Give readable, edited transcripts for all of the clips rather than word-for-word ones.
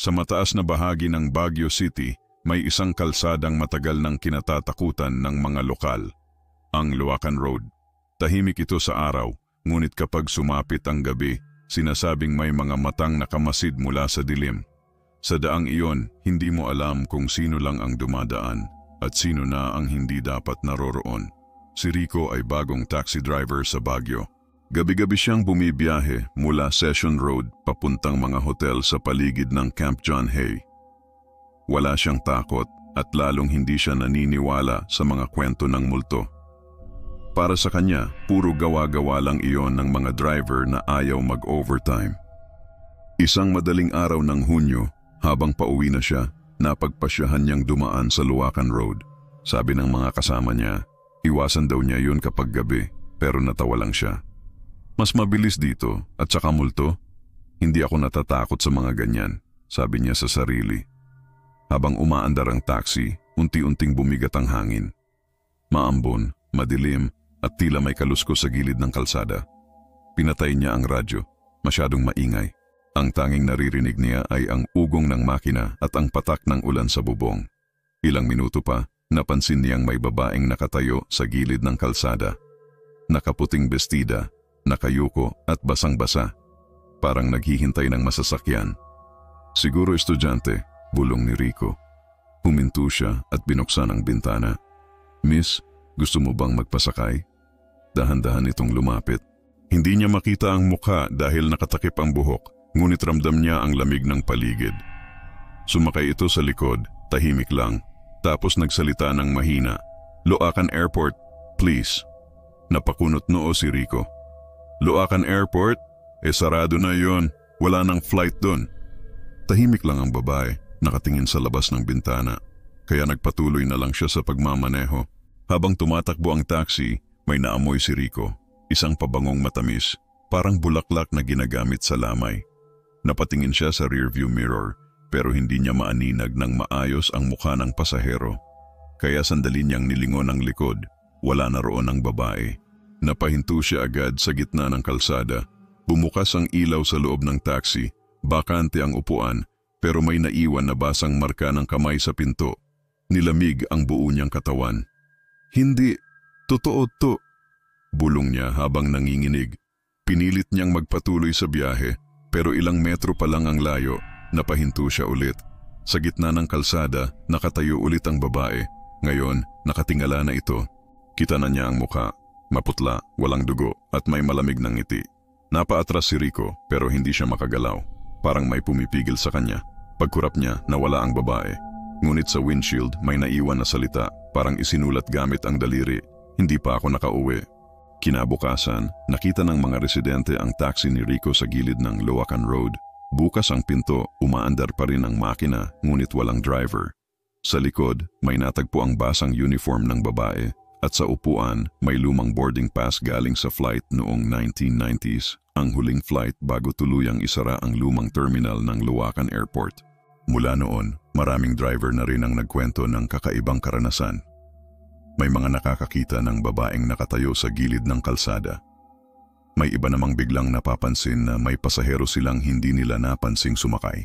Sa mataas na bahagi ng Baguio City, may isang kalsadang matagal nang kinatatakutan ng mga lokal, ang Luacan Road. Tahimik ito sa araw, ngunit kapag sumapit ang gabi, sinasabing may mga matang nakamasid mula sa dilim. Sa daang iyon, hindi mo alam kung sino lang ang dumadaan at sino na ang hindi dapat naroroon. Si Rico ay bagong taxi driver sa Baguio. Gabi-gabi siyang bumibiyahe mula Session Road papuntang mga hotel sa paligid ng Camp John Hay. Wala siyang takot at lalong hindi siya naniniwala sa mga kwento ng multo. Para sa kanya, puro gawa-gawa lang iyon ng mga driver na ayaw mag-overtime. Isang madaling araw ng Hunyo, habang pauwi na siya, napagpasyahan niyang dumaan sa Luacan Road. Sabi ng mga kasama niya, iwasan daw niya yun kapag gabi, pero natawa lang siya. Mas mabilis dito at saka multo. Hindi ako natatakot sa mga ganyan, sabi niya sa sarili. Habang umaandar ang taxi, unti-unting bumigat ang hangin. Maambon, madilim at tila may kaluskos sa gilid ng kalsada. Pinatay niya ang radyo, masyadong maingay. Ang tanging naririnig niya ay ang ugong ng makina at ang patak ng ulan sa bubong. Ilang minuto pa, napansin niyang may babaeng nakatayo sa gilid ng kalsada. Nakaputing bestida, nakayuko at basang-basa. Parang naghihintay ng masasakyan. Siguro estudyante, bulong ni Rico. Huminto siya at binuksan ang bintana. Miss, gusto mo bang magpasakay? Dahan-dahan itong lumapit. Hindi niya makita ang mukha dahil nakatakip ang buhok, ngunit ramdam niya ang lamig ng paligid. Sumakay ito sa likod, tahimik lang, tapos nagsalita ng mahina. Luacan Airport, please. Napakunot noo si Rico. Luacan Airport? Sarado na yon. Wala nang flight doon. Tahimik lang ang babae, nakatingin sa labas ng bintana. Kaya nagpatuloy na lang siya sa pagmamaneho. Habang tumatakbo ang taxi, may naamoy si Rico. Isang pabangong matamis, parang bulaklak na ginagamit sa lamay. Napatingin siya sa rearview mirror, pero hindi niya maaninag ng maayos ang mukha ng pasahero. Kaya sandali niyang nilingon ang likod. Wala na roon ang babae. Napahinto siya agad sa gitna ng kalsada. Bumukas ang ilaw sa loob ng taxi. Bakante ang upuan, pero may naiwan na basang marka ng kamay sa pinto. Nilamig ang buo niyang katawan. Hindi, totoo to, bulong niya habang nanginginig. Pinilit niyang magpatuloy sa biyahe, pero ilang metro pa lang ang layo, napahinto siya ulit. Sa gitna ng kalsada, nakatayo ulit ang babae. Ngayon, nakatingala na ito. Kita na niya ang mukha. Maputla, walang dugo at may malamig ng ngiti. Napaatras si Rico pero hindi siya makagalaw. Parang may pumipigil sa kanya. Pagkurap niya, nawala ang babae. Ngunit sa windshield may naiwan na salita, parang isinulat gamit ang daliri. Hindi pa ako nakauwi. Kinabukasan, nakita ng mga residente ang taxi ni Rico sa gilid ng Luacan Road. Bukas ang pinto, umaandar pa rin ang makina ngunit walang driver. Sa likod, may natagpo ang basang uniform ng babae. At sa upuan, may lumang boarding pass galing sa flight noong 1990s, ang huling flight bago tuluyang isara ang lumang terminal ng Luacan Airport. Mula noon, maraming driver na rin ang nagkwento ng kakaibang karanasan. May mga nakakakita ng babaeng nakatayo sa gilid ng kalsada. May iba namang biglang napapansin na may pasahero silang hindi nila napansing sumakay.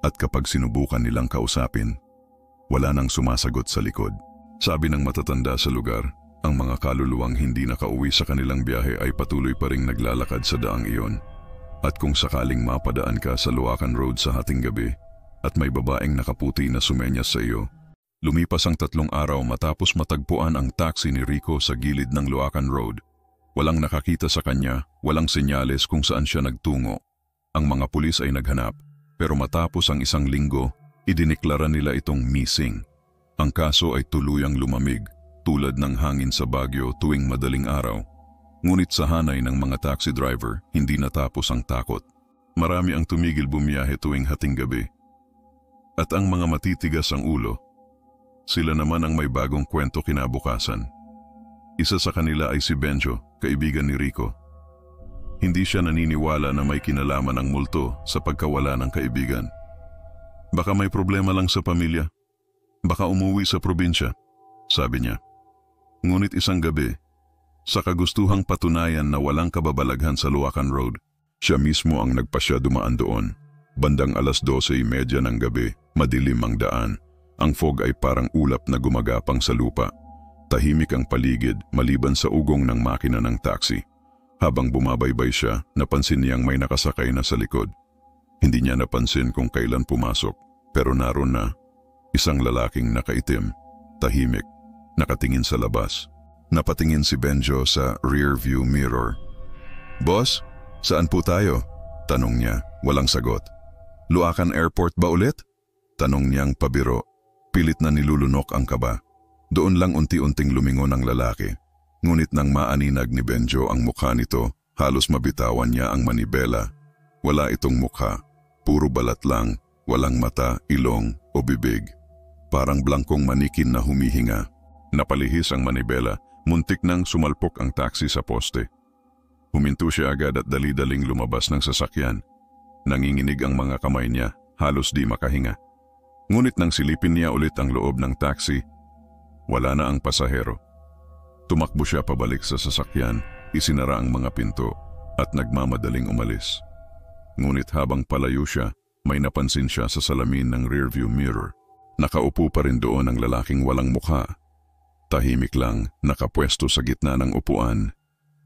At kapag sinubukan nilang kausapin, wala nang sumasagot sa likod. Sabi ng matatanda sa lugar, ang mga kaluluwang hindi nakauwi sa kanilang biyahe ay patuloy pa ring naglalakad sa daang iyon. At kung sakaling mapadaan ka sa Luacan Road sa hating gabi at may babaeng nakaputi na sumenyas sa iyo, lumipas ang 3 araw matapos matagpuan ang taxi ni Rico sa gilid ng Luacan Road. Walang nakakita sa kanya, walang senyales kung saan siya nagtungo. Ang mga pulis ay naghanap, pero matapos ang 1 linggo, idineklara nila itong missing. Ang kaso ay tuluyang lumamig, tulad ng hangin sa Baguio tuwing madaling araw. Ngunit sa hanay ng mga taxi driver, hindi natapos ang takot. Marami ang tumigil bumiyahe tuwing hating gabi. At ang mga matitigas ang ulo, sila naman ang may bagong kwento kinabukasan. Isa sa kanila ay si Benjo, kaibigan ni Rico. Hindi siya naniniwala na may kinalaman ang multo sa pagkawala ng kaibigan. Baka may problema lang sa pamilya. Baka umuwi sa probinsya, sabi niya. Ngunit isang gabi, sa kagustuhang patunayan na walang kababalaghan sa Luacan Road, siya mismo ang nagpasya dumaan doon. Bandang 12:30 ng gabi, madilim ang daan. Ang fog ay parang ulap na gumagapang sa lupa. Tahimik ang paligid maliban sa ugong ng makina ng taxi. Habang bumabaybay siya, napansin niyang may nakasakay na sa likod. Hindi niya napansin kung kailan pumasok, pero naroon na. Isang lalaking nakaitim, tahimik, nakatingin sa labas. Napatingin si Benjo sa rear-view mirror. "Boss, saan po tayo?" Tanong niya, walang sagot. "Luacan Airport ba ulit?" Tanong niyang pabiro. Pilit na nilulunok ang kaba. Doon lang unti-unting lumingon ang lalaki. Ngunit nang maaninag ni Benjo ang mukha nito, halos mabitawan niya ang manibela. Wala itong mukha, puro balat lang, walang mata, ilong o bibig. Parang blangkong manikin na humihinga. Napalihis ang manibela, muntik nang sumalpok ang taxi sa poste. Huminto siya agad at dali-daling lumabas ng sasakyan. Nanginginig ang mga kamay niya, halos di makahinga. Ngunit nang silipin niya ulit ang loob ng taxi, wala na ang pasahero. Tumakbo siya pabalik sa sasakyan, isinara ang mga pinto at nagmamadaling umalis. Ngunit habang palayo siya, may napansin siya sa salamin ng rearview mirror. Nakaupo pa rin doon ang lalaking walang mukha. Tahimik lang, nakapwesto sa gitna ng upuan.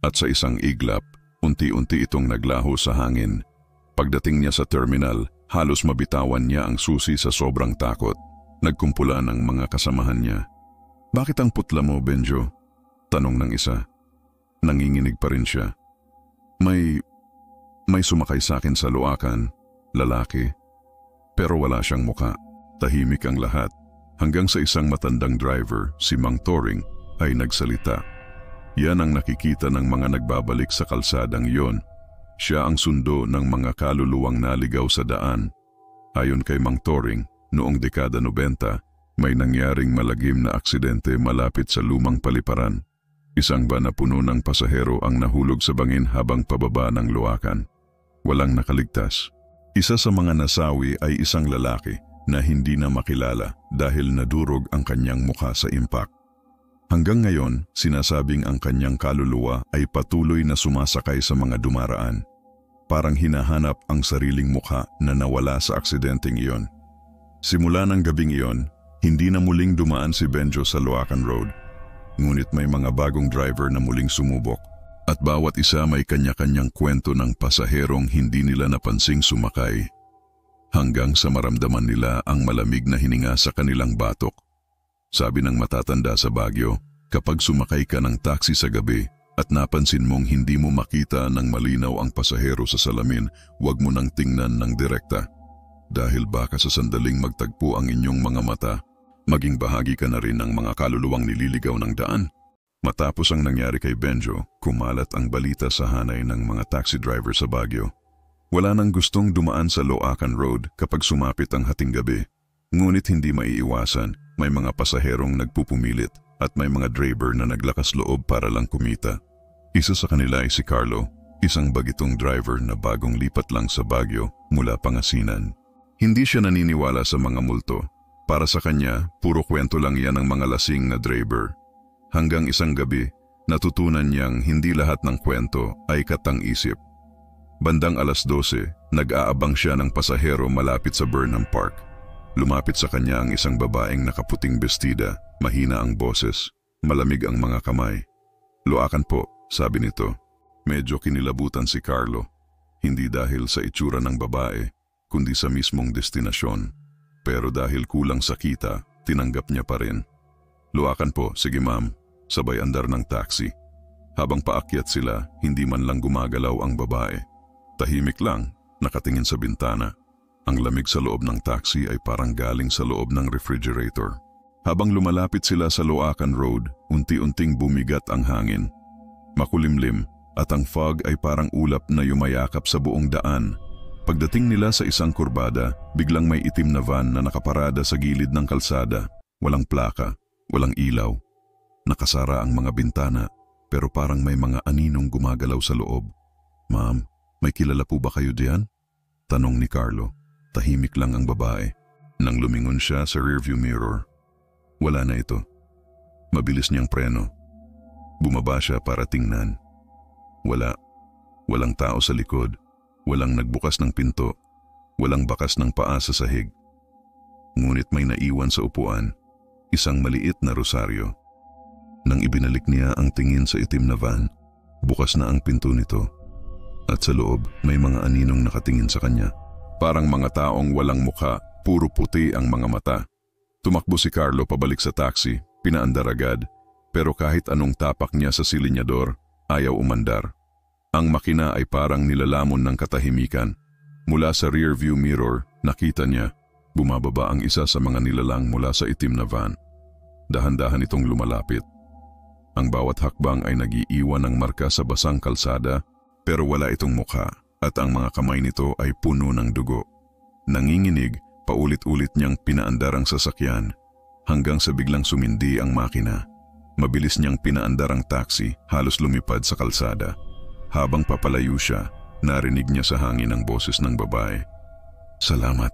At sa isang iglap, unti-unti itong naglaho sa hangin. Pagdating niya sa terminal, halos mabitawan niya ang susi sa sobrang takot. Nagkumpula ng mga kasamahan niya. "Bakit ang putla mo, Benjo?" Tanong ng isa. Nanginginig pa rin siya. May sumakay sa akin sa Luacan, lalaki. Pero wala siyang muka. Tahimik ang lahat. Hanggang sa isang matandang driver, si Mang Toring, ay nagsalita. Yan ang nakikita ng mga nagbabalik sa kalsadang iyon. Siya ang sundo ng mga kaluluwang naligaw sa daan. Ayon kay Mang Toring, noong dekada 90, may nangyaring malagim na aksidente malapit sa lumang paliparan. Isang van na puno ng pasahero ang nahulog sa bangin habang pababa ng Luacan. Walang nakaligtas. Isa sa mga nasawi ay isang lalaki na hindi na makilala dahil nadurog ang kanyang mukha sa impact. Hanggang ngayon, sinasabing ang kanyang kaluluwa ay patuloy na sumasakay sa mga dumaraan. Parang hinahanap ang sariling mukha na nawala sa aksidenteng iyon. Simula ng gabing iyon, hindi na muling dumaan si Benjo sa Luacan Road. Ngunit may mga bagong driver na muling sumubok. At bawat isa may kanya-kanyang kwento ng pasaherong hindi nila napansing sumakay. Hanggang sa maramdaman nila ang malamig na hininga sa kanilang batok. Sabi ng matatanda sa Baguio, kapag sumakay ka ng taxi sa gabi at napansin mong hindi mo makita ng malinaw ang pasahero sa salamin, huwag mo nang tingnan ng direkta. Dahil baka sa sandaling magtagpo ang inyong mga mata, maging bahagi ka na rin ng mga kaluluwang nililigaw ng daan. Matapos ang nangyari kay Benjo, kumalat ang balita sa hanay ng mga taxi driver sa Baguio. Wala nang gustong dumaan sa Luacan Road kapag sumapit ang hating gabi. Ngunit hindi maiiwasan, may mga pasaherong nagpupumilit at may mga driver na naglakas loob para lang kumita. Isa sa kanila ay si Carlo, isang bagitong driver na bagong lipat lang sa Baguio mula Pangasinan. Hindi siya naniniwala sa mga multo. Para sa kanya, puro kwento lang yan ng mga lasing na driver. Hanggang isang gabi, natutunan niyang hindi lahat ng kwento ay katang-isip. Bandang 12:00, nag-aabang siya ng pasahero malapit sa Burnham Park. Lumapit sa kanya ang isang babaeng nakaputing bestida, mahina ang boses, malamig ang mga kamay. "Luacan po," sabi nito. Medyo kinilabutan si Carlo, hindi dahil sa itsura ng babae, kundi sa mismong destinasyon. Pero dahil kulang sa kita, tinanggap niya pa rin. "Luacan po, sige ma'am," sabay andar ng taxi. Habang paakyat sila, hindi man lang gumagalaw ang babae. Tahimik lang, nakatingin sa bintana. Ang lamig sa loob ng taxi ay parang galing sa loob ng refrigerator. Habang lumalapit sila sa Luacan Road, unti-unting bumigat ang hangin. Makulimlim at ang fog ay parang ulap na yumayakap sa buong daan. Pagdating nila sa isang kurbada, biglang may itim na van na nakaparada sa gilid ng kalsada. Walang plaka, walang ilaw. Nakasara ang mga bintana, pero parang may mga aninong gumagalaw sa loob. "Ma'am, may kilala po ba kayo diyan?" Tanong ni Carlo. Tahimik lang ang babae. Nang lumingon siya sa rearview mirror, wala na ito. Mabilis niyang preno. Bumaba siya para tingnan. Wala. Walang tao sa likod. Walang nagbukas ng pinto. walang bakas ng paa sa sahig. Ngunit may naiwan sa upuan, isang maliit na rosaryo. Nang ibinalik niya ang tingin sa itim na van, bukas na ang pinto nito. At sa loob, may mga aninong nakatingin sa kanya. Parang mga taong walang mukha, puro puti ang mga mata. Tumakbo si Carlo pabalik sa taxi, pinaandar agad, pero kahit anong tapak niya sa silinyador, ayaw umandar. Ang makina ay parang nilalamon ng katahimikan. Mula sa rear view mirror, nakita niya, bumababa ang isa sa mga nilalang mula sa itim na van. Dahan-dahan itong lumalapit. Ang bawat hakbang ay nag-iiwan ng marka sa basang kalsada, pero wala itong mukha at ang mga kamay nito ay puno ng dugo. Nanginginig, paulit-ulit niyang pinaandar ang sasakyan hanggang sa biglang sumindi ang makina. Mabilis niyang pinaandar ang taxi, halos lumipad sa kalsada. Habang papalayo siya, narinig niya sa hangin ang boses ng babae. Salamat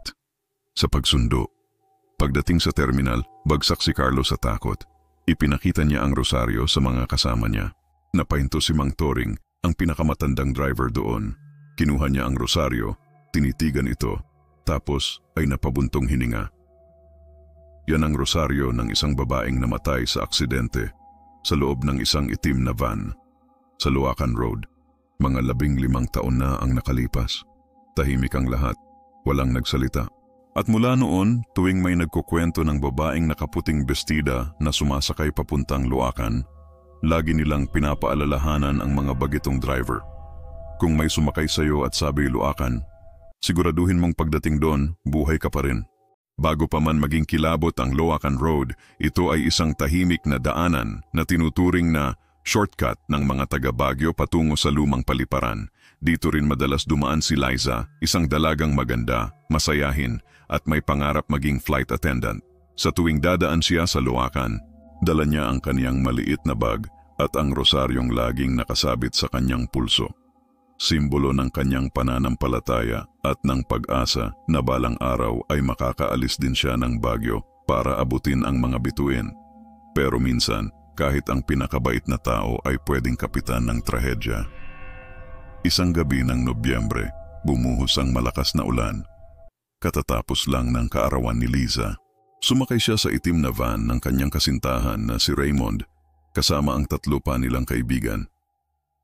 sa pagsundo. Pagdating sa terminal, bagsak si Carlo sa takot. Ipinakita niya ang rosaryo sa mga kasama niya. Napahinto si Mang Toring, ang pinakamatandang driver doon. Kinuha niya ang rosaryo, tinitigan ito, tapos ay napabuntong hininga. Yan ang rosaryo ng isang babaeng namatay sa aksidente sa loob ng isang itim na van. Sa Luacan Road, mga 15 taon na ang nakalipas. Tahimik ang lahat, walang nagsalita. At mula noon, tuwing may nagkukwento ng babaeng nakaputing bestida na sumasakay papuntang Luacan, lagi nilang pinapaalalahanan ang mga bagitong driver. Kung may sumakay sa'yo at sabi Luacan, siguraduhin mong pagdating doon, buhay ka pa rin. Bago pa man maging kilabot ang Luacan Road, ito ay isang tahimik na daanan na tinuturing na shortcut ng mga taga-Baguio patungo sa lumang paliparan. Dito rin madalas dumaan si Liza, isang dalagang maganda, masayahin, at may pangarap maging flight attendant. Sa tuwing dadaan siya sa Luacan, dala niya ang kaniyang maliit na bag at ang rosaryong laging nakasabit sa kanyang pulso. Simbolo ng kanyang pananampalataya at ng pag-asa na balang araw ay makakaalis din siya ng Baguio para abutin ang mga bituin. Pero minsan, kahit ang pinakabait na tao ay pwedeng kapitan ng trahedya. Isang gabi ng Nobyembre, bumuhos ang malakas na ulan. Katatapos lang ng kaarawan ni Liza. Sumakay siya sa itim na van ng kanyang kasintahan na si Raymond, kasama ang 3 pa nilang kaibigan.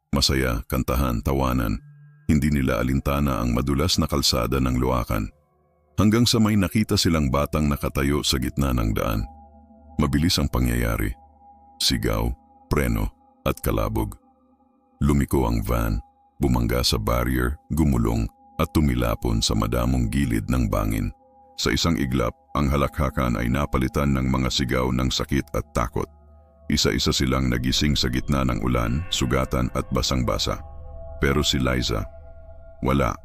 Masaya, kantahan, tawanan, hindi nila alintana ang madulas na kalsada ng Luacan. Hanggang sa may nakita silang batang nakatayo sa gitna ng daan. Mabilis ang pangyayari. Sigaw, preno, at kalabog. Lumiko ang van, bumangga sa barrier, gumulong, at tumilapon sa madamong gilid ng bangin. Sa isang iglap, ang halakhakan ay napalitan ng mga sigaw ng sakit at takot. Isa-isa silang nagising sa gitna ng ulan, sugatan at basang-basa. Pero si Liza, wala.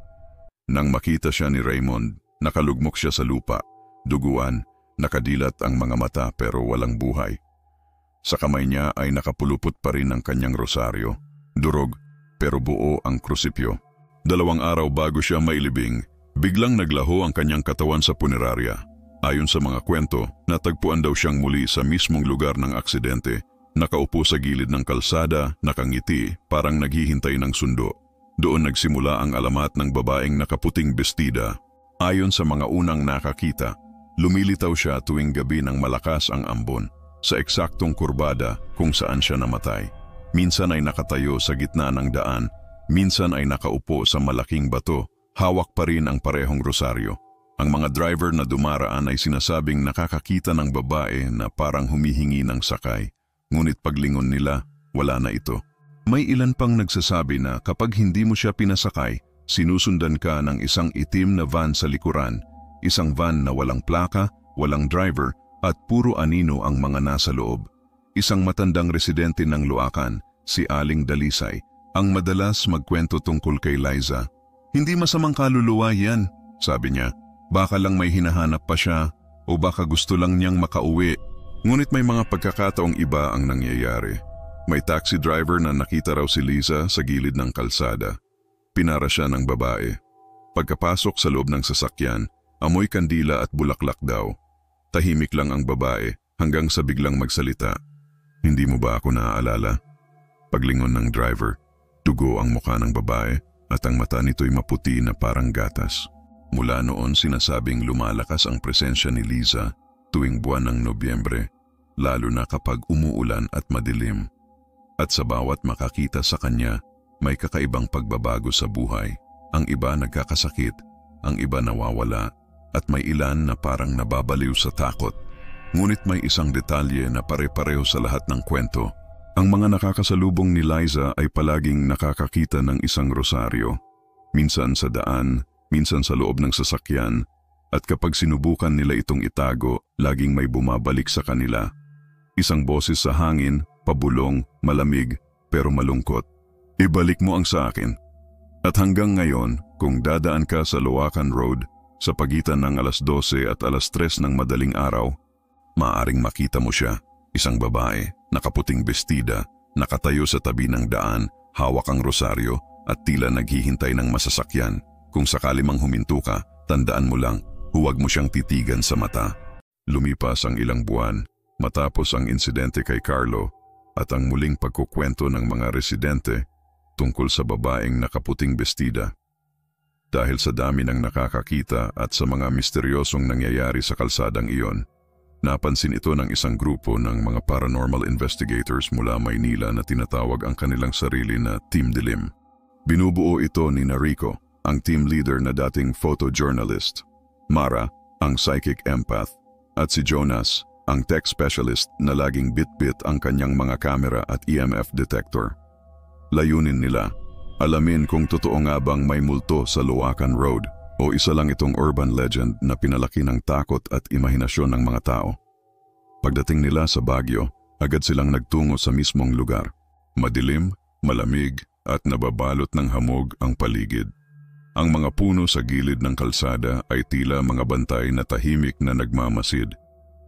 Nang makita siya ni Raymond, nakalugmok siya sa lupa, duguan, nakadilat ang mga mata pero walang buhay. Sa kamay niya ay nakapulupot pa rin ang kanyang rosaryo, durog pero buo ang krusipyo. 2 araw bago siya mailibing, biglang naglaho ang kanyang katawan sa punerarya. Ayon sa mga kwento, natagpuan daw siyang muli sa mismong lugar ng aksidente, nakaupo sa gilid ng kalsada, nakangiti, parang naghihintay ng sundo. Doon nagsimula ang alamat ng babaeng nakaputing bestida. Ayon sa mga unang nakakita, lumilitaw siya tuwing gabi ng malakas ang ambon, sa eksaktong kurbada kung saan siya namatay. Minsan ay nakatayo sa gitna ng daan, minsan ay nakaupo sa malaking bato, hawak pa rin ang parehong rosaryo. Ang mga driver na dumaraan ay sinasabing nakakakita ng babae na parang humihingi ng sakay, ngunit paglingon nila, wala na ito. May ilan pang nagsasabi na kapag hindi mo siya pinasakay, sinusundan ka ng isang itim na van sa likuran, isang van na walang plaka, walang driver, at puro anino ang mga nasa loob. Isang matandang residente ng Luacan, si Aling Dalisay, ang madalas magkwento tungkol kay Liza. Hindi masamang kaluluwa yan, sabi niya. Baka lang may hinahanap pa siya o baka gusto lang niyang makauwi. Ngunit may mga pagkakataong iba ang nangyayari. May taxi driver na nakita raw si Liza sa gilid ng kalsada. Pinara siya ng babae. Pagkapasok sa loob ng sasakyan, amoy kandila at bulaklak daw. Tahimik lang ang babae hanggang sa biglang magsalita. Hindi mo ba ako naaalala? Paglingon ng driver, dugo ang mukha ng babae at ang mata nito'y maputi na parang gatas. Mula noon sinasabing lumalakas ang presensya ni Liza tuwing buwan ng Nobyembre, lalo na kapag umuulan at madilim. At sa bawat makakita sa kanya, may kakaibang pagbabago sa buhay. Ang iba nagkakasakit, ang iba nawawala, at may ilan na parang nababaliw sa takot. Ngunit may isang detalye na pare-pareho sa lahat ng kwento. Ang mga nakakasalubong ni Liza ay palaging nakakakita ng isang rosaryo. Minsan sa daan, minsan sa loob ng sasakyan, at kapag sinubukan nila itong itago, laging may bumabalik sa kanila. Isang boses sa hangin, pabulong, malamig, pero malungkot. Ibalik mo ang sa akin. At hanggang ngayon, kung dadaan ka sa Loacan Road, sa pagitan ng alas 12 at alas 3 ng madaling araw, maaring makita mo siya, isang babae, nakaputing bestida, nakatayo sa tabi ng daan, hawak ang rosaryo at tila naghihintay ng masasakyan. Kung sakali mang huminto ka, tandaan mo lang, huwag mo siyang titigan sa mata. Lumipas ang ilang buwan, matapos ang insidente kay Carlo at ang muling pagkukwento ng mga residente tungkol sa babaeng nakaputing bestida. Dahil sa dami ng nakakakita at sa mga misteryosong nangyayari sa kalsadang iyon, napansin ito ng isang grupo ng mga paranormal investigators mula Maynila na tinatawag ang kanilang sarili na Team Dilim. Binubuo ito ni Rico, ang team leader na dating photojournalist, Mara, ang psychic empath, at si Jonas, ang tech specialist na laging bit-bit ang kanyang mga kamera at EMF detector. Layunin nila, alamin kung totoo nga bang may multo sa Loacan Road o isa lang itong urban legend na pinalaki ng takot at imahinasyon ng mga tao. Pagdating nila sa Baguio, agad silang nagtungo sa mismong lugar. Madilim, malamig at nababalot ng hamog ang paligid. Ang mga puno sa gilid ng kalsada ay tila mga bantay na tahimik na nagmamasid.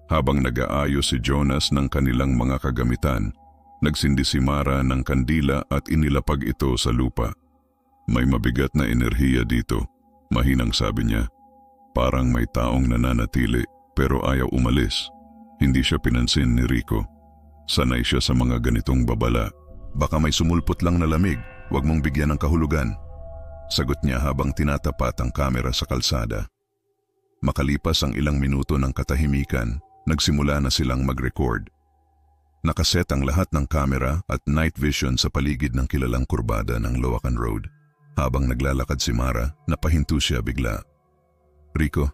Habang nag-aayos si Jonas ng kanilang mga kagamitan, nagsindi si Mara ng kandila at inilapag ito sa lupa. May mabigat na enerhiya dito, mahinang sabi niya. Parang may taong nananatili pero ayaw umalis. Hindi siya pinansin ni Rico. Sanay siya sa mga ganitong babala. Baka may sumulpot lang na lamig, wag mong bigyan ng kahulugan. Sagot niya habang tinatapat ang kamera sa kalsada. Makalipas ang ilang minuto ng katahimikan, nagsimula na silang mag-record. Nakaset ang lahat ng kamera at night vision sa paligid ng kilalang kurbada ng Loacan Road. Habang naglalakad si Mara, napahinto siya bigla. Rico,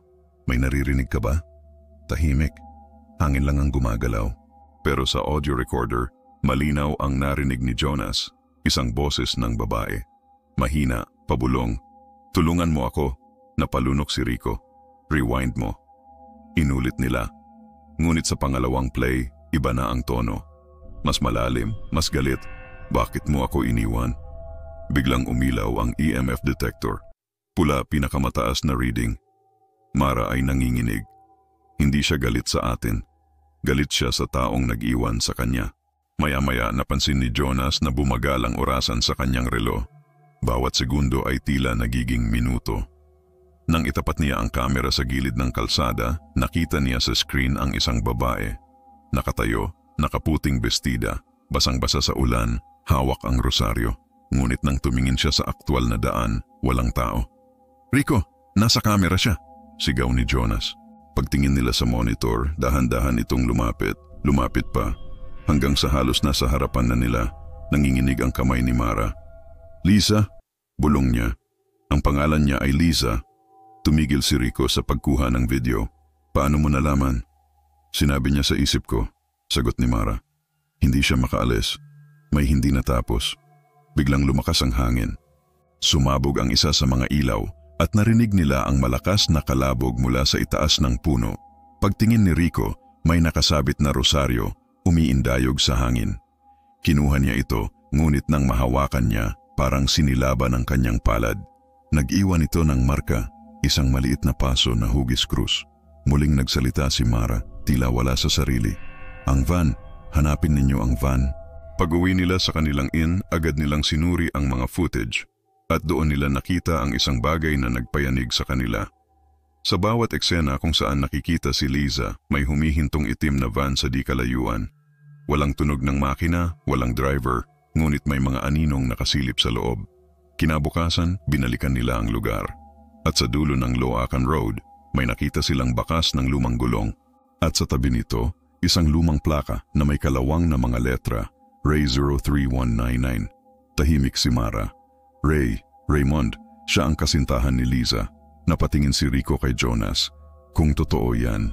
may naririnig ka ba? Tahimik. Hangin lang ang gumagalaw. Pero sa audio recorder, malinaw ang narinig ni Jonas, isang boses ng babae. Mahina, pabulong. Tulungan mo ako. Napalunok si Rico. Rewind mo. Inulit nila. Ngunit sa pangalawang play, iba na ang tono. Mas malalim, mas galit. Bakit mo ako iniwan? Biglang umilaw ang EMF detector. Pula pinakamataas na reading. Mara ay nanginginig. Hindi siya galit sa atin. Galit siya sa taong nag-iwan sa kanya. Maya-maya napansin ni Jonas na bumagal ang orasan sa kanyang relo. Bawat segundo ay tila nagiging minuto. Nang itapat niya ang kamera sa gilid ng kalsada, nakita niya sa screen ang isang babae. Nakatayo, nakaputing bestida, basang-basa sa ulan, hawak ang rosaryo. Ngunit nang tumingin siya sa aktwal na daan, walang tao. Rico, nasa kamera siya, sigaw ni Jonas. Pagtingin nila sa monitor, dahan-dahan itong lumapit pa, hanggang sa halos nasa harapan na nila, nanginginig ang kamay ni Mara. Liza, bulong niya. Ang pangalan niya ay Liza. Tumigil si Rico sa pagkuha ng video. Paano mo nalaman? Sinabi niya sa isip ko, sagot ni Mara. Hindi siya makaalis. May hindi natapos. Biglang lumakas ang hangin. Sumabog ang isa sa mga ilaw at narinig nila ang malakas na kalabog mula sa itaas ng puno. Pagtingin ni Rico, may nakasabit na rosaryo, umiindayog sa hangin. Kinuha niya ito, ngunit nang mahawakan niya, parang sinilaban ang kanyang palad. Nag-iwan ito ng marka, isang maliit na paso na hugis krus. Muling nagsalita si Mara, tila wala sa sarili. Ang van, hanapin ninyo ang van. Pag-uwi nila sa kanilang inn, agad nilang sinuri ang mga footage. At doon nila nakita ang isang bagay na nagpayanig sa kanila. Sa bawat eksena kung saan nakikita si Liza, may humihintong itim na van sa di kalayuan. Walang tunog ng makina, walang driver, ngunit may mga aninong nakasilip sa loob. Kinabukasan, binalikan nila ang lugar. At sa dulo ng Loacan Road, may nakita silang bakas ng lumang gulong. At sa tabi nito, isang lumang plaka na may kalawang na mga letra, Ray 03199. Tahimik si Mara. Raymond, siya ang kasintahan ni Liza. Napatingin si Rico kay Jonas. Kung totoo yan,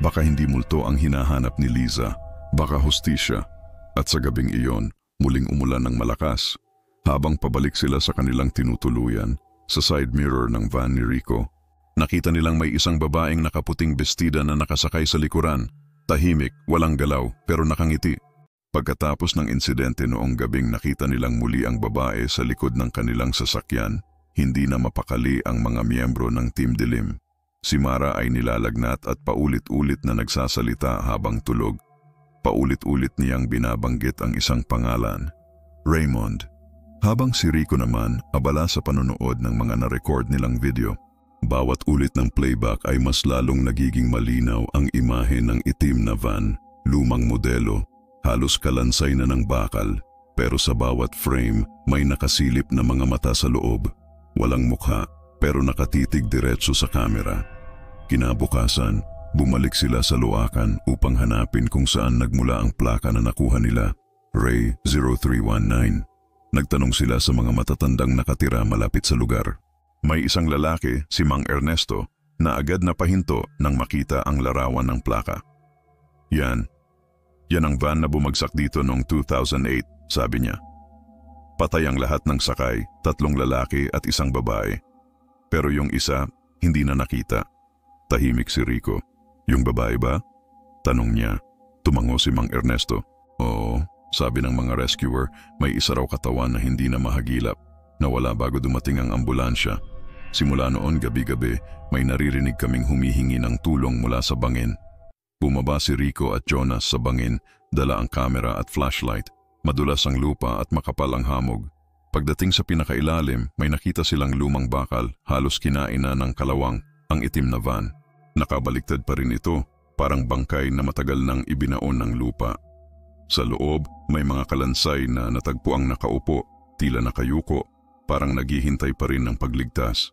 baka hindi multo ang hinahanap ni Liza, baka hustisya. At sa gabing iyon, muling umulan ng malakas. Habang pabalik sila sa kanilang tinutuluyan, sa side mirror ng van ni Rico, nakita nilang may isang babaeng nakaputing bestida na nakasakay sa likuran. Tahimik, walang galaw, pero nakangiti. Pagkatapos ng insidente noong gabing nakita nilang muli ang babae sa likod ng kanilang sasakyan, hindi na mapakali ang mga miyembro ng Team Dilim. Si Mara ay nilalagnat at paulit-ulit na nagsasalita habang tulog. Paulit-ulit niyang binabanggit ang isang pangalan, Raymond. Habang si Rico naman abala sa panonood ng mga na-record nilang video. Bawat ulit ng playback ay mas lalong nagiging malinaw ang imahe ng itim na van, lumang modelo, halos kalansay na ng bakal, pero sa bawat frame may nakasilip na mga mata sa loob. Walang mukha pero nakatitig diretso sa kamera. Kinabukasan, bumalik sila sa Loacan upang hanapin kung saan nagmula ang plaka na nakuha nila, Ray 0319. Nagtanong sila sa mga matatandang nakatira malapit sa lugar. May isang lalaki, si Mang Ernesto, na agad napahinto nang makita ang larawan ng plaka. Yan ang van na bumagsak dito noong 2008, sabi niya. Patay ang lahat ng sakay, 3 lalaki at 1 babae. Pero yung isa, hindi na nakita. Tahimik si Rico. Yung babae ba? Tanong niya. Tumango si Mang Ernesto. Oo, sabi ng mga rescuer, may isa raw katawan na hindi na mahagilap. Nawala bago dumating ang ambulansya. Simula noon gabi-gabi, may naririnig kaming humihingi ng tulong mula sa bangin. Bumaba si Rico at Jonas sa bangin, dala ang kamera at flashlight. Madulas ang lupa at makapal ang hamog. Pagdating sa pinakailalim, may nakita silang lumang bakal, halos kinain na ng kalawang, ang itim na van. Nakabaliktad pa rin ito, parang bangkay na matagal nang ibinaon ng lupa. Sa loob, may mga kalansay na natagpuang nakaupo, tila nakayuko, parang naghihintay pa rin ng pagligtas.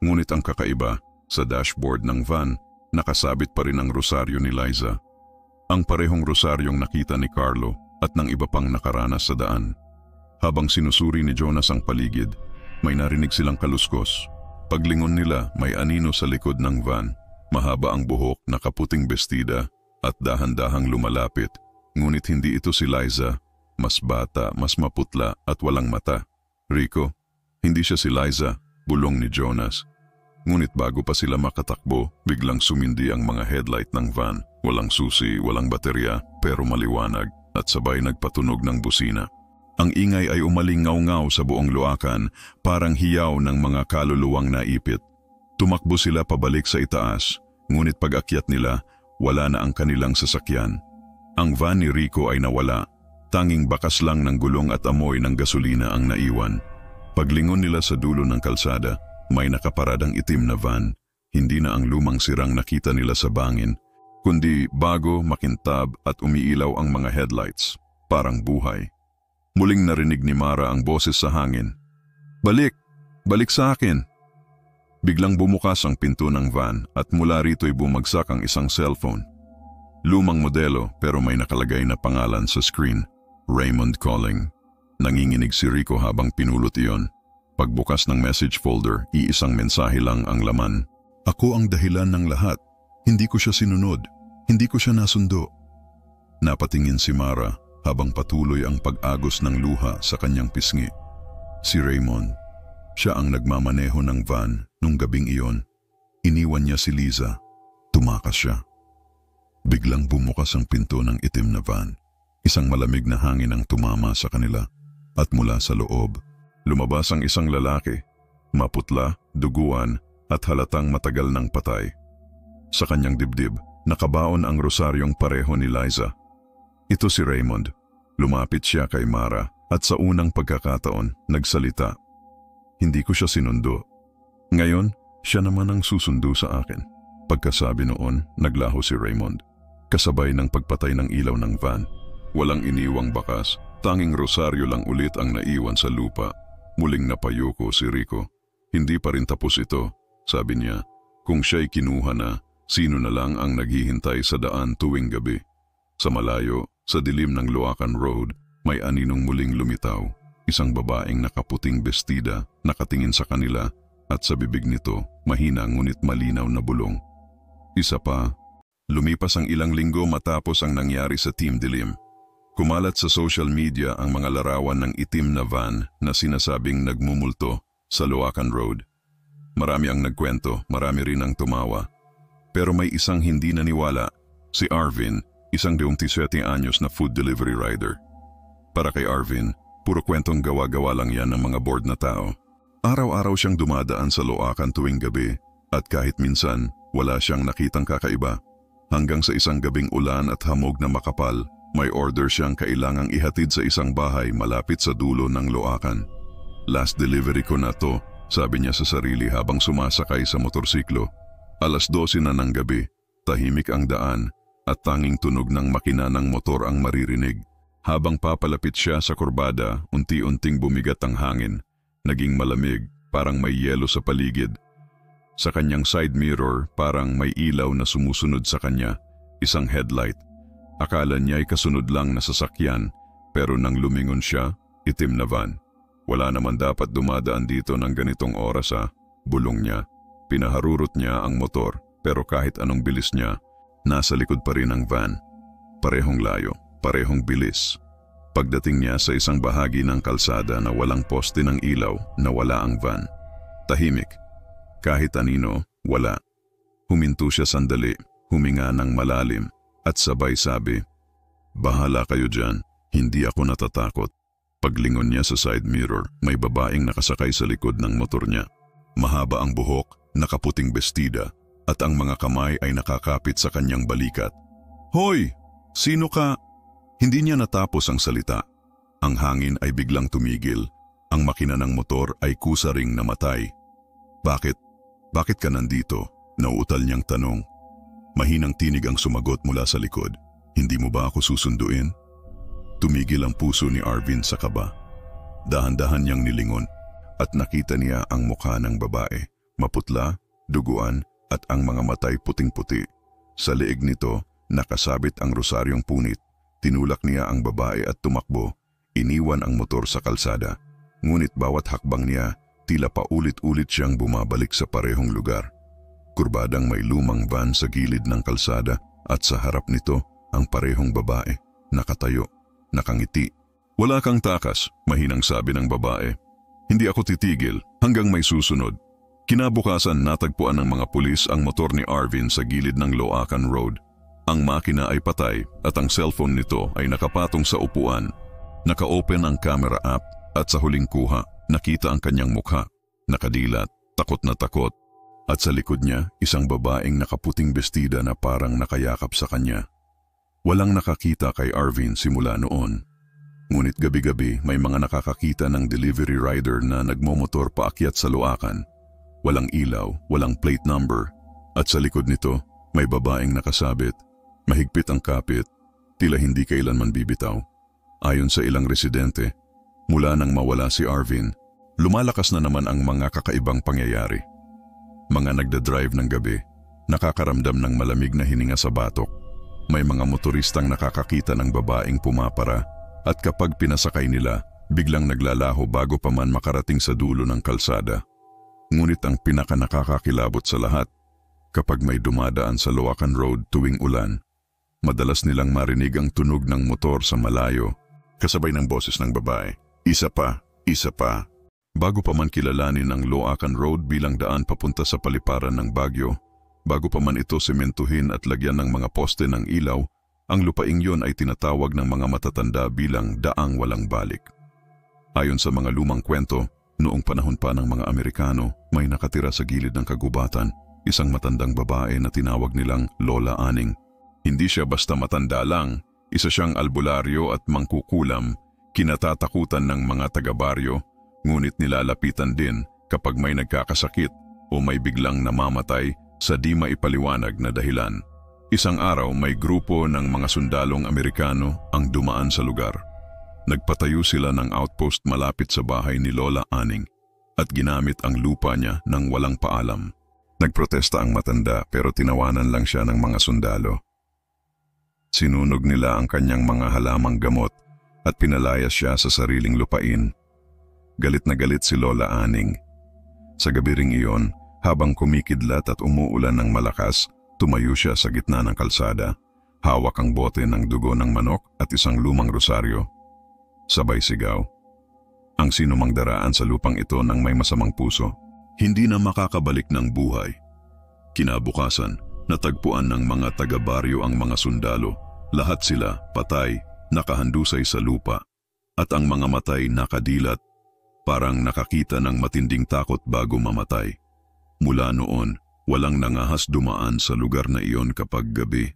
Ngunit ang kakaiba, sa dashboard ng van, nakasabit pa rin ang rosaryo ni Liza. Ang parehong rosaryong nakita ni Carlo at ng iba pang nakaranas sa daan. Habang sinusuri ni Jonas ang paligid, may narinig silang kaluskos. Paglingon nila, may anino sa likod ng van. Mahaba ang buhok, nakaputing bestida at dahan-dahang lumalapit. Ngunit hindi ito si Liza, mas bata, mas maputla at walang mata. Rico, hindi siya si Liza, bulong ni Jonas. Ngunit bago pa sila makatakbo, biglang sumindi ang mga headlight ng van. Walang susi, walang baterya, pero maliwanag at sabay nagpatunog ng busina. Ang ingay ay umalingaw-ngaw sa buong Loacan, parang hiyaw ng mga kaluluwang naipit. Tumakbo sila pabalik sa itaas, ngunit pag-akyat nila, wala na ang kanilang sasakyan. Ang van ni Rico ay nawala, tanging bakas lang ng gulong at amoy ng gasolina ang naiwan. Paglingon nila sa dulo ng kalsada, may nakaparadang itim na van. Hindi na ang lumang sirang nakita nila sa bangin, kundi bago, makintab at umiilaw ang mga headlights, parang buhay. Muling narinig ni Mara ang boses sa hangin. Balik! Balik sa akin! Biglang bumukas ang pinto ng van at mula rito'y bumagsak ang isang cellphone. Lumang modelo pero may nakalagay na pangalan sa screen, Raymond calling. Nanginginig si Rico habang pinulot iyon. Pagbukas ng message folder, iisang mensahe lang ang laman. Ako ang dahilan ng lahat. Hindi ko siya sinunod. Hindi ko siya nasundo. Napatingin si Mara habang patuloy ang pag-agos ng luha sa kanyang pisngi. Si Raymond, siya ang nagmamaneho ng van nung gabing iyon. Iniwan niya si Liza. Tumakas siya. Biglang bumukas ang pinto ng itim na van. Isang malamig na hangin ang tumama sa kanila at mula sa loob, lumabas ang isang lalaki, maputla, duguan at halatang matagal ng patay. Sa kanyang dibdib, nakabaon ang rosaryong pareho ni Liza. Ito si Raymond. Lumapit siya kay Mara at sa unang pagkakataon, nagsalita. Hindi ko siya sinundo. Ngayon, siya naman ang susundo sa akin. Pagkasabi noon, naglaho si Raymond. Kasabay ng pagpatay ng ilaw ng van. Walang iniwang bakas, tanging rosaryo lang ulit ang naiwan sa lupa. Muling napayuko si Rico. Hindi pa rin tapos ito. sabi niya. Kung siya'y kinuha na, sino na lang ang naghihintay sa daan tuwing gabi? Sa malayo, sa dilim ng Luacan Road, may aninong muling lumitaw. Isang babaeng nakaputing bestida, nakatingin sa kanila at sa bibig nito, mahina ngunit malinaw na bulong. Isa pa, lumipas ang ilang linggo matapos ang nangyari sa Team Dilim. Kumalat sa social media ang mga larawan ng itim na van na sinasabing nagmumulto sa Luacan Road. Marami ang nagkwento, marami rin ang tumawa. Pero may isang hindi naniwala, si Arvin, isang 27 anyos na food delivery rider. Para kay Arvin, puro kwentong gawa-gawa lang yan ng mga bored na tao. Araw-araw siyang dumadaan sa Luacan tuwing gabi at kahit minsan wala siyang nakitang kakaiba. Hanggang sa isang gabing ulan at hamog na makapal, may order siyang kailangang ihatid sa isang bahay malapit sa dulo ng Luacan. Last delivery ko na to, sabi niya sa sarili habang sumasakay sa motorsiklo. 12:00 na ng gabi, tahimik ang daan at tanging tunog ng makina ng motor ang maririnig. Habang papalapit siya sa kurbada, unti-unting bumigat ang hangin. Naging malamig, parang may yelo sa paligid. Sa kanyang side mirror, parang may ilaw na sumusunod sa kanya, isang headlight. Akala niya ay kasunod lang na sasakyan, pero nang lumingon siya, itim na van. Wala naman dapat dumadaan dito ng ganitong oras bulong niya. Pinaharurot niya ang motor, pero kahit anong bilis niya, nasa likod pa rin ang van. Parehong layo, parehong bilis. Pagdating niya sa isang bahagi ng kalsada na walang poste ng ilaw, nawala ang van. Tahimik. Kahit anino, wala. Huminto siya sandali, huminga ng malalim, at sabay sabi, "Bahala kayo dyan, hindi ako natatakot." Paglingon niya sa side mirror, may babaeng nakasakay sa likod ng motor niya. Mahaba ang buhok, nakaputing bestida, at ang mga kamay ay nakakapit sa kanyang balikat. "Hoy! Sino ka?" Hindi niya natapos ang salita. Ang hangin ay biglang tumigil. Ang makina ng motor ay kusa ring namatay. Bakit? Bakit ka nandito?" Nauutal niyang tanong. Mahinang tinig ang sumagot mula sa likod. "Hindi mo ba ako susunduin?" Tumigil ang puso ni Arvin sa kaba. Dahan-dahan niyang nilingon at nakita niya ang mukha ng babae. Maputla, duguan at ang mga matay puting-puti. Sa leeg nito, nakasabit ang rosaryong punit. Tinulak niya ang babae at tumakbo. Iniwan ang motor sa kalsada. Ngunit bawat hakbang niya, tila paulit-ulit siyang bumabalik sa parehong lugar. Kurbadang may lumang van sa gilid ng kalsada at sa harap nito ang parehong babae, nakatayo. Nakangiti. "Wala kang takas," mahinang sabi ng babae. "Hindi ako titigil hanggang may susunod." Kinabukasan natagpuan ng mga pulis ang motor ni Arvin sa gilid ng Luacan Road. Ang makina ay patay at ang cellphone nito ay nakapatong sa upuan. Naka-open ang camera app at sa huling kuha, nakita ang kanyang mukha. Nakadilat, takot na takot. At sa likod niya, isang babaeng nakaputing bestida na parang nakayakap sa kanya. Walang nakakita kay Arvin simula noon. Ngunit gabi-gabi may mga nakakakita ng delivery rider na nagmomotor paakyat sa Luacan. Walang ilaw, walang plate number, at sa likod nito may babaeng nakasabit. Mahigpit ang kapit, tila hindi kailanman bibitaw. Ayon sa ilang residente, mula nang mawala si Arvin, lumalakas na naman ang mga kakaibang pangyayari. Mga nagdadrive ng gabi, nakakaramdam ng malamig na hininga sa batok. May mga motoristang nakakakita ng babaeng pumapara at kapag pinasakay nila, biglang naglalaho bago pa man makarating sa dulo ng kalsada. Ngunit ang pinaka-nakakakilabot sa lahat, kapag may dumadaan sa Luacan Road tuwing ulan, madalas nilang marinig ang tunog ng motor sa malayo, kasabay ng boses ng babae. "Isa pa, isa pa." Bago pa man kilalanin ang Luacan Road bilang daan papunta sa paliparan ng Baguio, bago pa man ito sementuhin at lagyan ng mga poste ng ilaw, ang lupaing yon ay tinatawag ng mga matatanda bilang daang walang balik. Ayon sa mga lumang kwento, noong panahon pa ng mga Amerikano, may nakatira sa gilid ng kagubatan, isang matandang babae na tinawag nilang Lola Aning. Hindi siya basta matanda lang, isa siyang albularyo at mangkukulam, kinatatakutan ng mga taga-baryo, ngunit nilalapitan din kapag may nagkakasakit o may biglang namamatay sa di maipaliwanag na dahilan. Isang araw may grupo ng mga sundalong Amerikano ang dumaan sa lugar. Nagpatayo sila ng outpost malapit sa bahay ni Lola Aning at ginamit ang lupa niya nang walang paalam. Nagprotesta ang matanda pero tinawanan lang siya ng mga sundalo. Sinunog nila ang kanyang mga halamang gamot at pinalayas siya sa sariling lupain. Galit na galit si Lola Aning. Sa gabi ring iyon, habang kumikidlat at umuulan ng malakas, tumayo siya sa gitna ng kalsada. Hawak ang bote ng dugo ng manok at isang lumang rosaryo. Sabay sigaw. Ang sinumang daraan sa lupang ito ng may masamang puso, hindi na makakabalik ng buhay. Kinabukasan, natagpuan ng mga taga-baryo ang mga sundalo. Lahat sila patay, nakahandusay sa lupa, at ang mga matay nakadilat, parang nakakita ng matinding takot bago mamatay. Mula noon, walang nangahas dumaan sa lugar na iyon kapag gabi.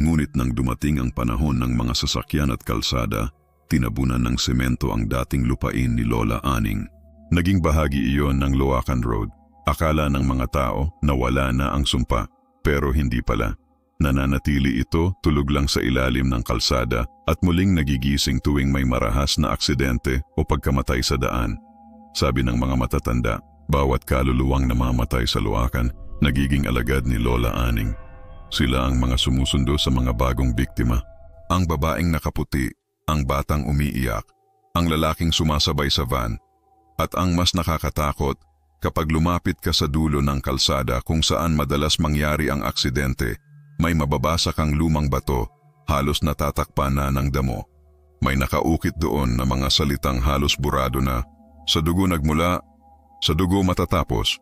Ngunit nang dumating ang panahon ng mga sasakyan at kalsada, tinabunan ng semento ang dating lupain ni Lola Aning. Naging bahagi iyon ng Luacan Road. Akala ng mga tao na wala na ang sumpa, pero hindi pala. Nananatili ito tulog lang sa ilalim ng kalsada at muling nagigising tuwing may marahas na aksidente o pagkamatay sa daan. Sabi ng mga matatanda, bawat kaluluwang namamatay sa Luacan, nagiging alagad ni Lola Aning. Sila ang mga sumusundo sa mga bagong biktima. Ang babaeng nakaputi, ang batang umiiyak, ang lalaking sumasabay sa van, at ang mas nakakatakot, kapag lumapit ka sa dulo ng kalsada kung saan madalas mangyari ang aksidente, may mababasa kang lumang bato, halos natatakpan na ng damo. May nakaukit doon na mga salitang halos burado na, sa dugo nagmula, sa dugo matatapos.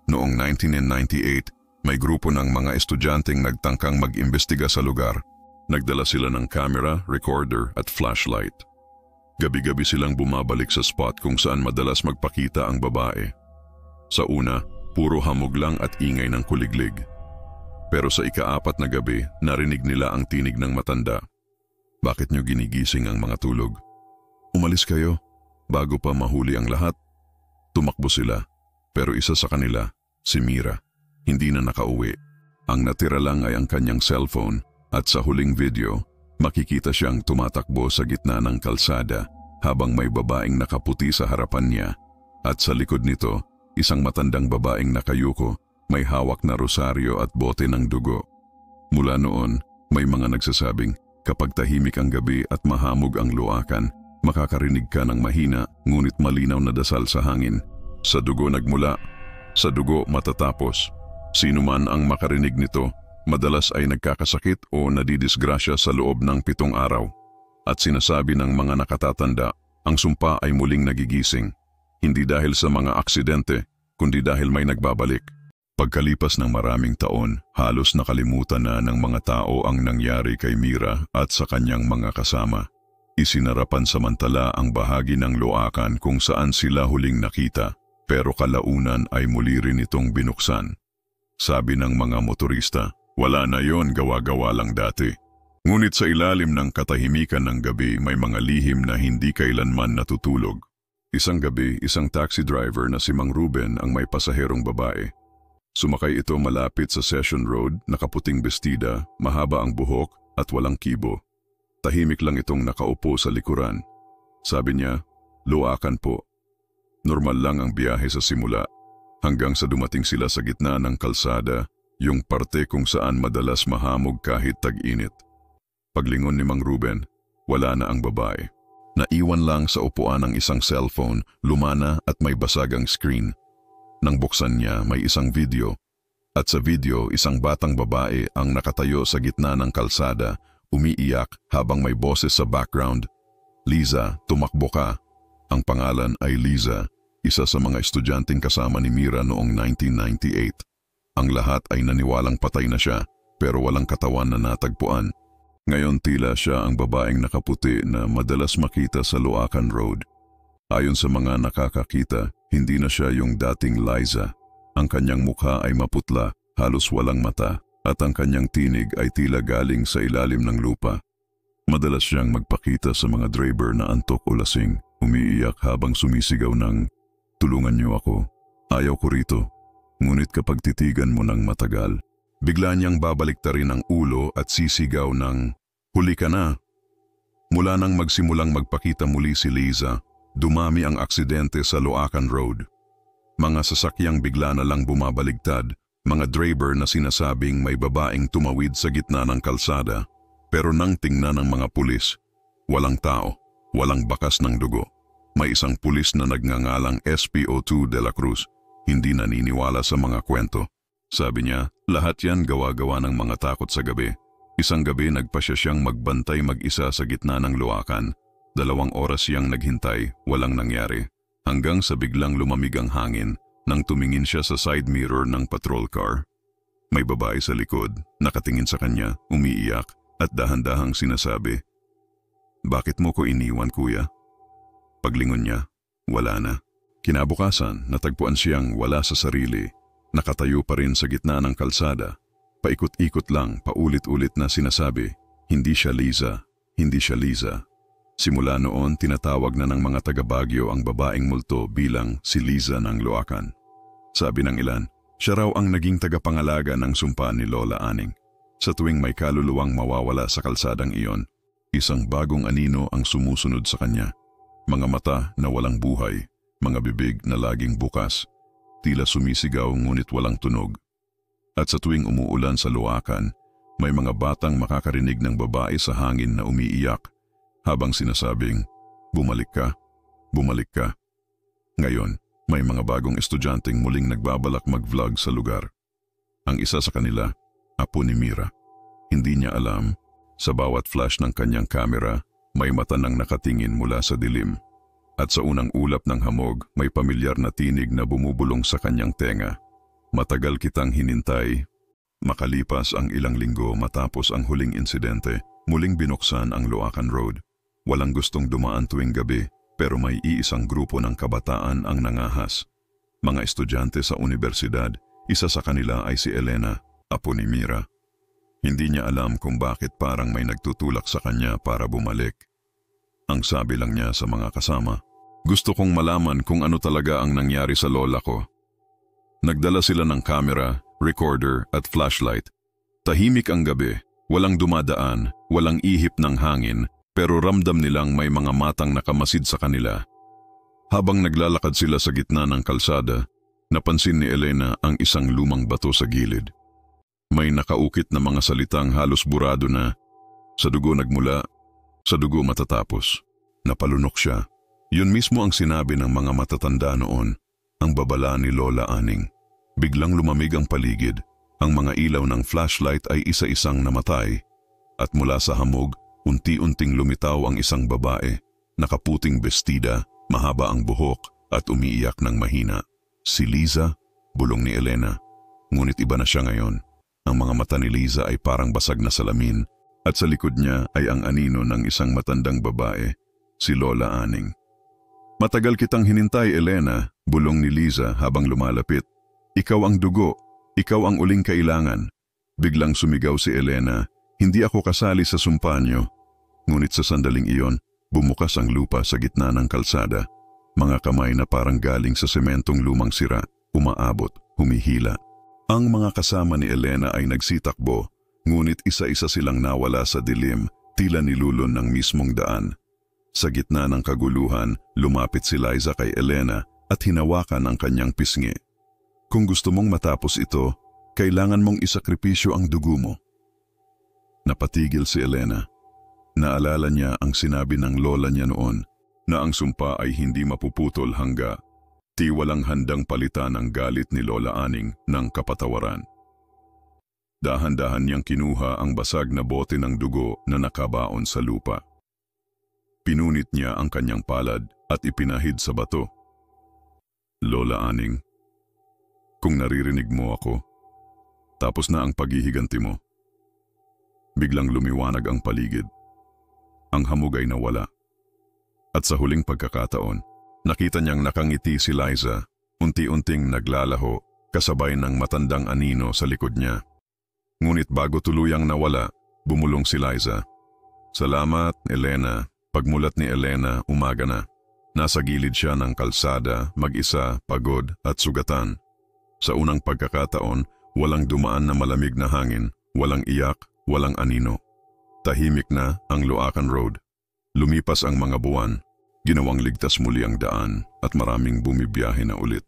Noong 1998, may grupo ng mga estudyanteng nagtangkang mag-imbestiga sa lugar. Nagdala sila ng camera, recorder at flashlight. Gabi-gabi silang bumabalik sa spot kung saan madalas magpakita ang babae. Sa una, puro hamog lang at ingay ng kuliglig. Pero sa ika-4 na gabi, narinig nila ang tinig ng matanda. Bakit nyo ginigising ang mga tulog? Umalis kayo, bago pa mahuli ang lahat. Tumakbo sila, pero isa sa kanila, si Mira, hindi na nakauwi. Ang natira lang ay ang kanyang cellphone at sa huling video, makikita siyang tumatakbo sa gitna ng kalsada habang may babaeng nakaputi sa harapan niya at sa likod nito, isang matandang babaeng nakayuko, may hawak na rosaryo at bote ng dugo. Mula noon, may mga nagsasabing kapag tahimik ang gabi at mahamog ang Luacan, makakarinig ka ng mahina ngunit malinaw na dasal sa hangin. Sa dugo nagmula, sa dugo matatapos. Sino man ang makarinig nito, madalas ay nagkakasakit o nadidisgrasya sa loob ng 7 araw. At sinasabi ng mga nakatatanda, ang sumpa ay muling nagigising. Hindi dahil sa mga aksidente, kundi dahil may nagbabalik. Pagkalipas ng maraming taon, halos nakalimutan na ng mga tao ang nangyari kay Mira at sa kanyang mga kasama. Isinarapan samantala ang bahagi ng Luacan kung saan sila huling nakita, pero kalaunan ay muli rin itong binuksan. Sabi ng mga motorista, wala na yon, gawa-gawa lang dati. Ngunit sa ilalim ng katahimikan ng gabi may mga lihim na hindi kailanman natutulog. Isang gabi, isang taxi driver na si Mang Ruben ang may pasaherong babae. Sumakay ito malapit sa Session Road, nakaputing bestida, mahaba ang buhok at walang kibo. Tahimik lang itong nakaupo sa likuran. Sabi niya, Luacan po. Normal lang ang biyahe sa simula, hanggang sa dumating sila sa gitna ng kalsada, yung parte kung saan madalas mahamog kahit tag-init. Paglingon ni Mang Ruben, wala na ang babae. Naiwan lang sa upuan ng isang cellphone, lumana at may basagang screen. Nang buksan niya, may isang video. At sa video, isang batang babae ang nakatayo sa gitna ng kalsada, umiiyak habang may boses sa background. Liza, tumakbo ka. Ang pangalan ay Liza, isa sa mga estudyanteng kasama ni Mira noong 1998. Ang lahat ay naniwalang patay na siya, pero walang katawan na natagpuan. Ngayon tila siya ang babaeng nakaputi na madalas makita sa Luacan Road. Ayon sa mga nakakakita, hindi na siya yung dating Liza. Ang kanyang mukha ay maputla, halos walang mata, at ang kanyang tinig ay tila galing sa ilalim ng lupa. Madalas siyang magpakita sa mga driver na antok o lasing, umiiyak habang sumisigaw ng, "Tulungan niyo ako, ayaw ko rito." Ngunit kapag titigan mo ng matagal, bigla niyang babaliktarin ang ulo at sisigaw ng, "Huli ka na." Mula nang magsimulang magpakita muli si Liza, dumami ang aksidente sa Luacan Road. Mga sasakyang bigla na lang bumabaligtad, Mga driver na sinasabing may babaeng tumawid sa gitna ng kalsada, pero nang tingnan ng mga pulis, walang tao, walang bakas ng dugo. May isang pulis na nagngangalang SPO2 de la Cruz, hindi naniniwala sa mga kwento. Sabi niya, lahat yan gawa-gawa ng mga takot sa gabi. Isang gabi nagpasya siyang magbantay mag-isa sa gitna ng luwakan. 2 oras siyang naghintay, walang nangyari. Hanggang sa biglang lumamig ang hangin nang tumingin siya sa side mirror ng patrol car. May babae sa likod, nakatingin sa kanya, umiiyak at dahan-dahang sinasabi, "Bakit mo ko iniwan, kuya?" Paglingon niya, wala na. Kinabukasan, natagpuan siyang wala sa sarili, nakatayo pa rin sa gitna ng kalsada. Paikot-ikot lang, paulit-ulit na sinasabi, hindi siya Liza, hindi siya Liza. Simula noon, tinatawag na ng mga taga Baguio ang babaeng multo bilang si Liza ng Luacan. Sabi ng ilan, siya raw ang naging tagapangalaga ng sumpa ni Lola Aning. Sa tuwing may kaluluwang mawawala sa kalsadang iyon, isang bagong anino ang sumusunod sa kanya. Mga mata na walang buhay, mga bibig na laging bukas, tila sumisigaw ngunit walang tunog. At sa tuwing umuulan sa Luacan, may mga batang makakarinig ng babae sa hangin na umiiyak habang sinasabing, "Bumalik ka, bumalik ka." Ngayon, may mga bagong estudyanteng muling nagbabalak mag-vlog sa lugar. Ang isa sa kanila, apo ni Mira. Hindi niya alam, sa bawat flash ng kanyang kamera, may mata nang nakatingin mula sa dilim. At sa unang ulap ng hamog, may pamilyar na tinig na bumubulong sa kanyang tenga. "Matagal kitang hinintay." Makalipas ang ilang linggo matapos ang huling insidente, muling binuksan ang Luacan Road. Walang gustong dumaan tuwing gabi, pero may iisang grupo ng kabataan ang nangahas. Mga estudyante sa universidad, isa sa kanila ay si Elena, apo ni Mira. Hindi niya alam kung bakit parang may nagtutulak sa kanya para bumalik. Ang sabi lang niya sa mga kasama, "Gusto kong malaman kung ano talaga ang nangyari sa lola ko." Nagdala sila ng camera, recorder at flashlight. Tahimik ang gabi, walang dumadaan, walang ihip ng hangin, pero ramdam nilang may mga matang nakamasid sa kanila. Habang naglalakad sila sa gitna ng kalsada, napansin ni Elena ang isang lumang bato sa gilid. May nakaukit na mga salitang halos burado na, "Sa dugo nagmula, sa dugo matatapos." Napalunok siya. Yun mismo ang sinabi ng mga matatanda noon, ang babala ni Lola Aning. Biglang lumamig ang paligid, ang mga ilaw ng flashlight ay isa-isang namatay, at mula sa hamog, unti-unting lumitaw ang isang babae, nakaputing bestida, mahaba ang buhok at umiiyak ng mahina. "Si Liza," bulong ni Elena. Ngunit iba na siya ngayon. Ang mga mata ni Liza ay parang basag na salamin, at sa likod niya ay ang anino ng isang matandang babae, si Lola Aning. "Matagal kitang hinintay, Elena," bulong ni Liza habang lumalapit. "Ikaw ang dugo, ikaw ang uling kailangan." Biglang sumigaw si Elena, "Hindi ako kasali sa sumpa niyo." Ngunit sa sandaling iyon, bumukas ang lupa sa gitna ng kalsada. Mga kamay na parang galing sa sementong lumang sira, umaabot, humihila. Ang mga kasama ni Elena ay nagsitakbo, ngunit isa-isa silang nawala sa dilim, tila nilulon ng mismong daan. Sa gitna ng kaguluhan, lumapit si Liza kay Elena at hinawakan ang kanyang pisngi. "Kung gusto mong matapos ito, kailangan mong isakripisyo ang dugo mo." Napatigil si Elena. Naalala niya ang sinabi ng lola niya noon na ang sumpa ay hindi mapuputol hangga walang handang palitan ang galit ni Lola Aning ng kapatawaran. Dahan-dahan niyang kinuha ang basag na bote ng dugo na nakabaon sa lupa. Pinunit niya ang kanyang palad at ipinahid sa bato. "Lola Aning, kung naririnig mo ako, tapos na ang paghihiganti mo." Biglang lumiwanag ang paligid. Ang hamog ay nawala. At sa huling pagkakataon, nakita niyang nakangiti si Liza, unti-unting naglalaho kasabay ng matandang anino sa likod niya. Ngunit bago tuluyang nawala, bumulong si Liza. "Salamat, Elena." Pagmulat ni Elena, umaga na. Nasa gilid siya ng kalsada, mag-isa, pagod at sugatan. Sa unang pagkakataon, walang dumaan na malamig na hangin, walang iyak, walang anino. Tahimik na ang Luacan Road. Lumipas ang mga buwan. Ginawang ligtas muli ang daan at maraming bumibiyahe na ulit.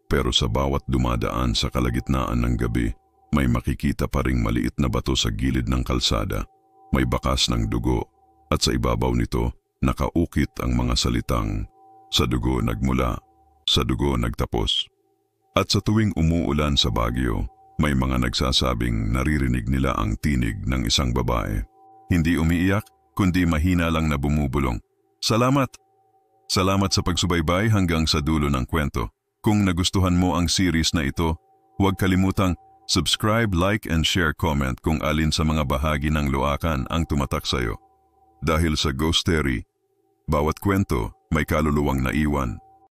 Pero sa bawat dumadaan sa kalagitnaan ng gabi, may makikita pa ring maliit na bato sa gilid ng kalsada. May bakas ng dugo at sa ibabaw nito nakaukit ang mga salitang, "Sa dugo nagmula, sa dugo nagtapos." At sa tuwing umuulan sa Baguio, may mga nagsasabing naririnig nila ang tinig ng isang babae. Hindi umiiyak, kundi mahina lang na bumubulong. Salamat! Salamat sa pagsubaybay hanggang sa dulo ng kwento. Kung nagustuhan mo ang series na ito, huwag kalimutang subscribe, like and share comment kung alin sa mga bahagi ng Luacan ang tumatak sa'yo. Dahil sa Ghost Story, bawat kwento may kaluluwang naiwan.